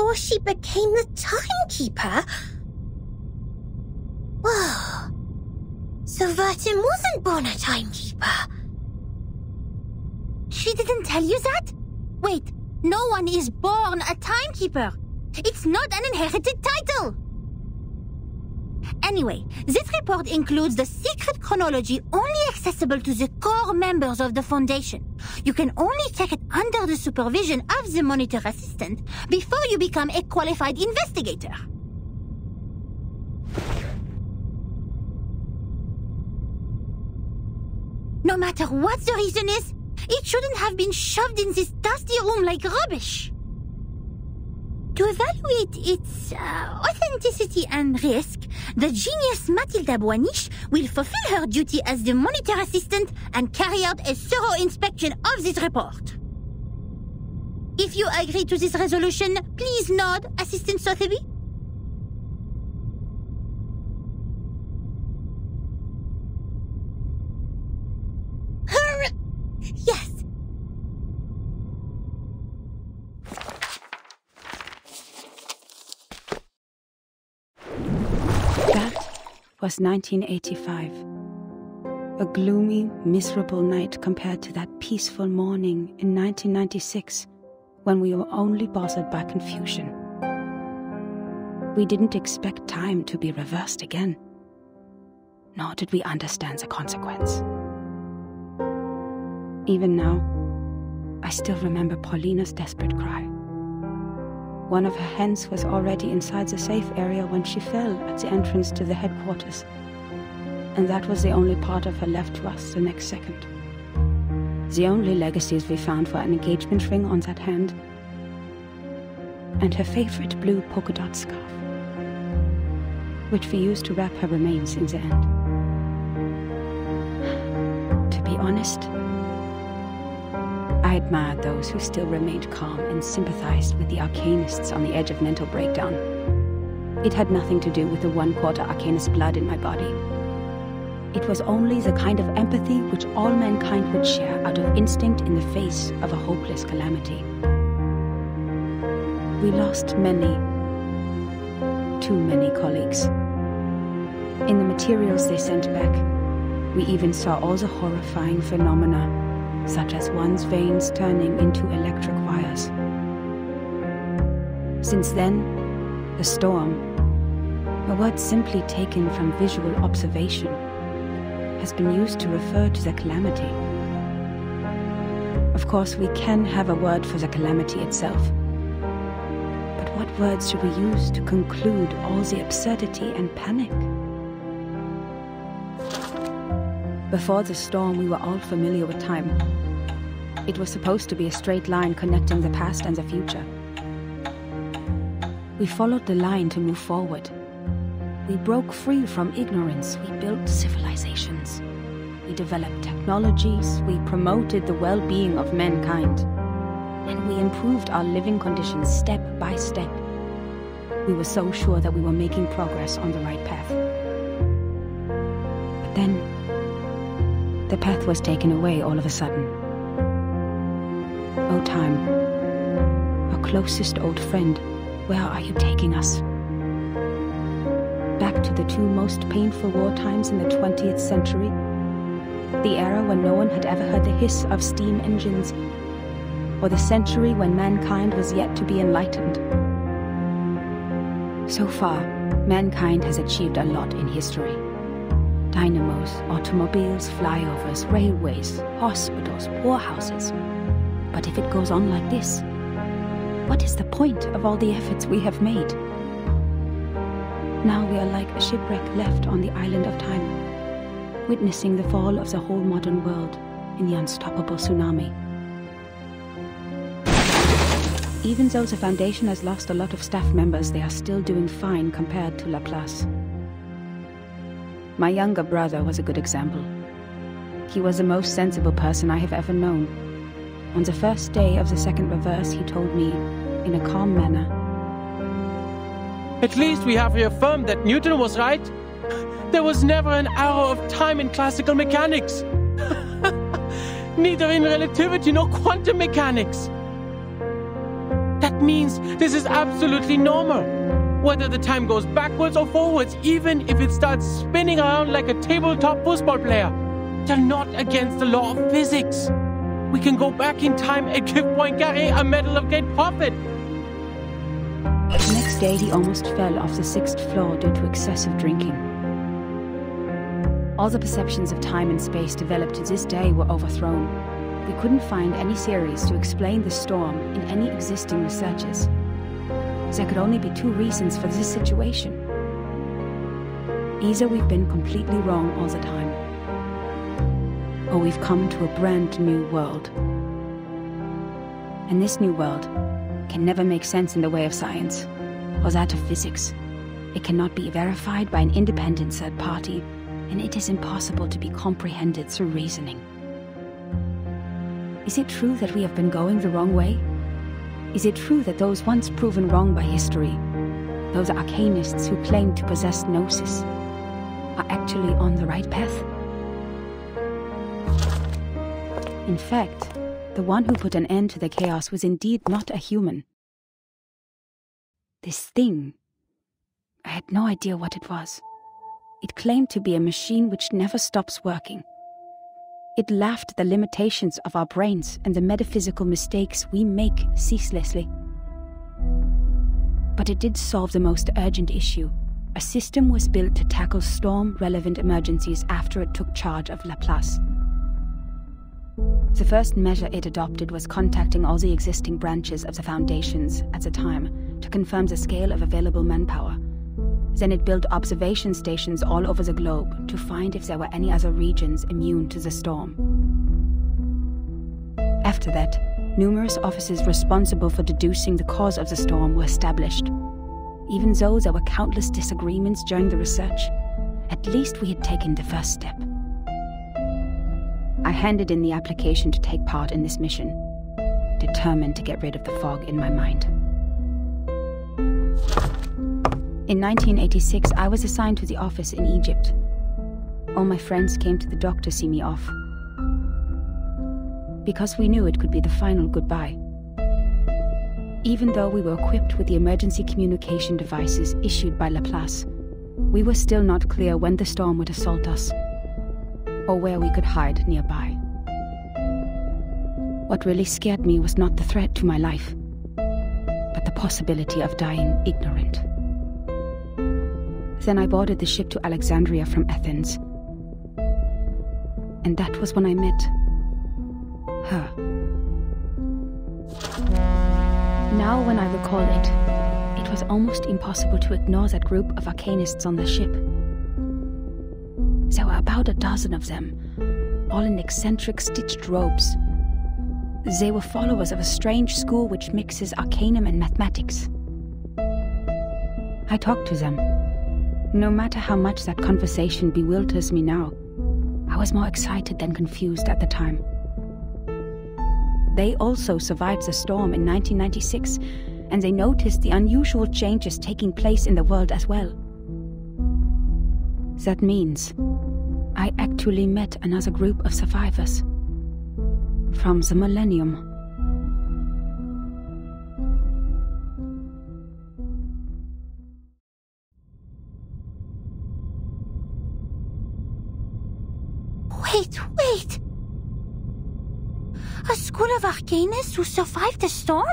before she became the timekeeper? Whoa. So Vertin wasn't born a timekeeper. She didn't tell you that? Wait, no one is born a timekeeper. It's not an inherited title. Anyway, this report includes the secret chronology only accessible to the core members of the Foundation. You can only check it under the supervision of the monitor assistant before you become a qualified investigator. No matter what the reason is, it shouldn't have been shoved in this dusty room like rubbish. To evaluate its authenticity and risk, the genius Mathilda Boiniche will fulfill her duty as the monitor assistant and carry out a thorough inspection of this report. If you agree to this resolution, please nod, Assistant Sotheby. Yes. That was 1985. A gloomy, miserable night compared to that peaceful morning in 1996, when we were only bothered by confusion. We didn't expect time to be reversed again, nor did we understand the consequence. Even now, I still remember Paulina's desperate cry. One of her hens was already inside the safe area when she fell at the entrance to the headquarters, and that was the only part of her left to us the next second. The only legacies we found were an engagement ring on that hand and her favorite blue polka dot scarf, which we used to wrap her remains in the end. To be honest, I admired those who still remained calm and sympathized with the arcanists on the edge of mental breakdown. It had nothing to do with the 1/4 arcanist blood in my body. It was only the kind of empathy which all mankind would share out of instinct in the face of a hopeless calamity. We lost many, too many colleagues. In the materials they sent back, we even saw all the horrifying phenomena, such as one's veins turning into electric wires. Since then, the storm, a word simply taken from visual observation, has been used to refer to the calamity. Of course, we can have a word for the calamity itself. But what words should we use to conclude all the absurdity and panic? Before the storm, we were all familiar with time. It was supposed to be a straight line connecting the past and the future. We followed the line to move forward. We broke free from ignorance. We built civilizations. We developed technologies. We promoted the well-being of mankind. And we improved our living conditions step by step. We were so sure that we were making progress on the right path. But then, the path was taken away all of a sudden. Oh, time, our closest old friend, where are you taking us? Back to the two most painful war times in the 20th century? The era when no one had ever heard the hiss of steam engines? Or the century when mankind was yet to be enlightened? So far, mankind has achieved a lot in history. Dynamos, automobiles, flyovers, railways, hospitals, poorhouses. But if it goes on like this, what is the point of all the efforts we have made? Now we are like a shipwreck left on the island of time, witnessing the fall of the whole modern world in the unstoppable tsunami. Even though the Foundation has lost a lot of staff members, they are still doing fine compared to Laplace. My younger brother was a good example. He was the most sensible person I have ever known. On the first day of the second reverse, he told me, in a calm manner, "At least we have reaffirmed that Newton was right. There was never an arrow of time in classical mechanics. Neither in relativity nor quantum mechanics. That That means this is absolutely normal. Whether the time goes backwards or forwards, even if it starts spinning around like a tabletop football player, they're not against the law of physics. We can go back in time and give Poincaré a medal of great profit. The next day, he almost fell off the 6th floor due to excessive drinking. All the perceptions of time and space developed to this day were overthrown. We couldn't find any theories to explain the storm in any existing researches. There could only be 2 reasons for this situation. Either we've been completely wrong all the time, or we've come to a brand new world. And this new world can never make sense in the way of science, or that of physics. It cannot be verified by an independent third party, and it is impossible to be comprehended through reasoning. Is it true that we have been going the wrong way? Is it true that those once proven wrong by history, those arcanists who claim to possess gnosis, are actually on the right path? In fact, the one who put an end to the chaos was indeed not a human. This thing, I had no idea what it was. It claimed to be a machine which never stops working. It laughed at the limitations of our brains and the metaphysical mistakes we make ceaselessly. But it did solve the most urgent issue. A system was built to tackle storm-relevant emergencies after it took charge of Laplace. The first measure it adopted was contacting all the existing branches of the foundations at the time to confirm the scale of available manpower. Then it built observation stations all over the globe to find if there were any other regions immune to the storm. After that, numerous offices responsible for deducing the cause of the storm were established. Even though there were countless disagreements during the research, at least we had taken the first step. I handed in the application to take part in this mission, determined to get rid of the fog in my mind. In 1986, I was assigned to the office in Egypt. All my friends came to the dock to see me off, because we knew it could be the final goodbye. Even though we were equipped with the emergency communication devices issued by Laplace, we were still not clear when the storm would assault us, or where we could hide nearby. What really scared me was not the threat to my life, but the possibility of dying ignorant. Then I boarded the ship to Alexandria from Athens. And that was when I met her. Now when I recall it, it was almost impossible to ignore that group of arcanists on the ship. There were about a dozen of them, all in eccentric stitched robes. They were followers of a strange school which mixes arcanum and mathematics. I talked to them. No matter how much that conversation bewilders me now, I was more excited than confused at the time. They also survived the storm in 1996, and they noticed the unusual changes taking place in the world as well. That means I actually met another group of survivors from the millennium. Wait! A school of arcanists who survived the storm?